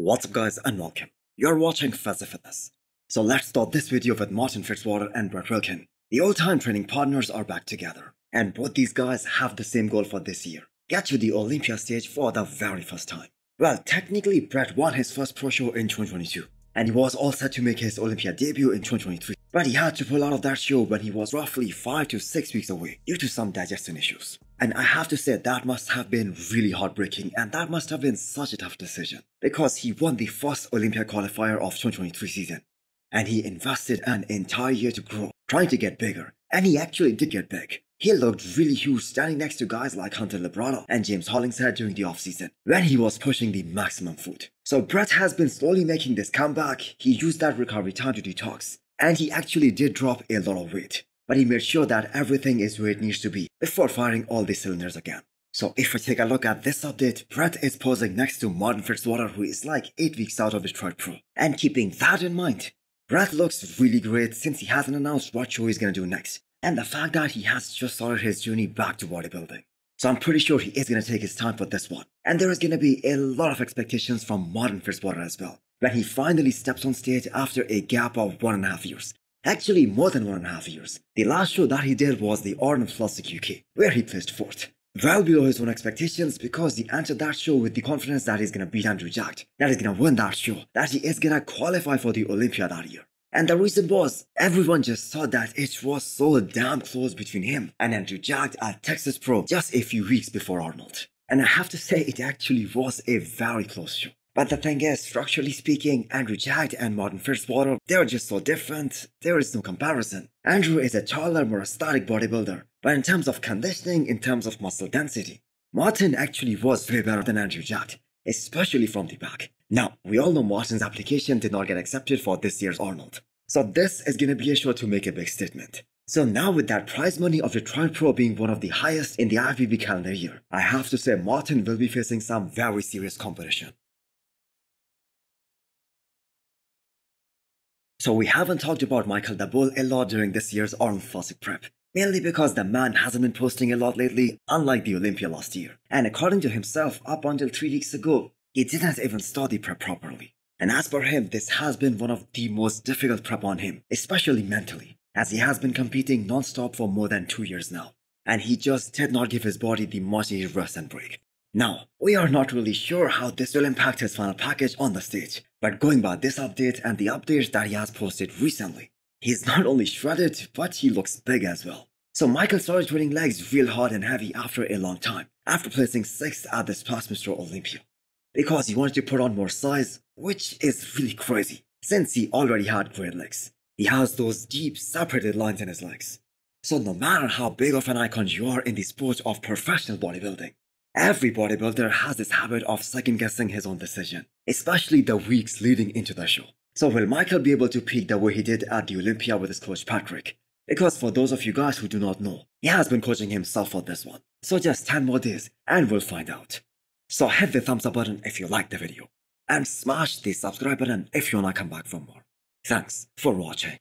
What's up guys and welcome. You're watching Fazi Fitness. So let's start this video with Martin-Fitzwater and Brett Wilkin. The old-time training partners are back together. And both these guys have the same goal for this year. Get to the Olympia stage for the very first time. Well, technically Brett won his first pro show in 2022. And he was all set to make his Olympia debut in 2023. But he had to pull out of that show when he was roughly 5 to 6 weeks away due to some digestion issues. And I have to say that must have been really heartbreaking, and that must have been such a tough decision. Because he won the first Olympia qualifier of 2023 season. And he invested an entire year to grow, trying to get bigger. And he actually did get big. He looked really huge standing next to guys like Hunter Librata and James Hollingshead during the offseason, when he was pushing the maximum food. So Brett has been slowly making this comeback. He used that recovery time to detox. And he actually did drop a lot of weight. But he made sure that everything is where it needs to be before firing all the cylinders again. So if we take a look at this update, Brett is posing next to Martin-Fitzwater, who is like 8 weeks out of Detroit Pro. And keeping that in mind, Brett looks really great since he hasn't announced what show he's gonna do next. And the fact that he has just started his journey back to bodybuilding. So I'm pretty sure he is going to take his time for this one. And there is going to be a lot of expectations from Martin-Fitzwater as well, when he finally steps on stage after a gap of 1.5 years. Actually, more than 1.5 years. The last show that he did was the Arnold Classic UK, where he placed 4th. Well below his own expectations, because he entered that show with the confidence that he's going to beat Andrew Jacked, that he's going to win that show, that he is going to qualify for the Olympia that year. And the reason was, everyone just saw that it was so damn close between him and Andrew Jacked at Texas Pro just a few weeks before Arnold. And I have to say, it actually was a very close show. But the thing is, structurally speaking, Andrew Jacked and Martin-Fitzwater, they're just so different, there is no comparison. Andrew is a taller, more static bodybuilder, but in terms of conditioning, in terms of muscle density, Martin actually was way better than Andrew Jacked, especially from the back. Now, we all know Martin's application did not get accepted for this year's Arnold. So this is gonna be a show to make a big statement. So now with that prize money of Detroit Pro being one of the highest in the IFBB calendar year, I have to say Martin will be facing some very serious competition. So we haven't talked about Michael Daboul a lot during this year's Arnold Classic prep. Mainly because the man hasn't been posting a lot lately, unlike the Olympia last year. And according to himself, up until 3 weeks ago, he didn't even start the prep properly. And as per him, this has been one of the most difficult prep on him, especially mentally, as he has been competing non-stop for more than 2 years now. And he just did not give his body the much needed rest and break. Now, we are not really sure how this will impact his final package on the stage, but going by this update and the updates that he has posted recently, he's not only shredded, but he looks big as well. So Michael started training legs real hard and heavy after a long time, after placing 6th at this past Mr. Olympia. Because he wanted to put on more size, which is really crazy, since he already had great legs. He has those deep, separated lines in his legs. So no matter how big of an icon you are in the sport of professional bodybuilding, every bodybuilder has this habit of second-guessing his own decision, especially the weeks leading into the show. So will Michael be able to peak the way he did at the Olympia with his coach Patrick? Because for those of you guys who do not know, he has been coaching himself for this one. So just 10 more days and we'll find out. So hit the thumbs up button if you liked the video. And smash the subscribe button if you wanna come back for more. Thanks for watching.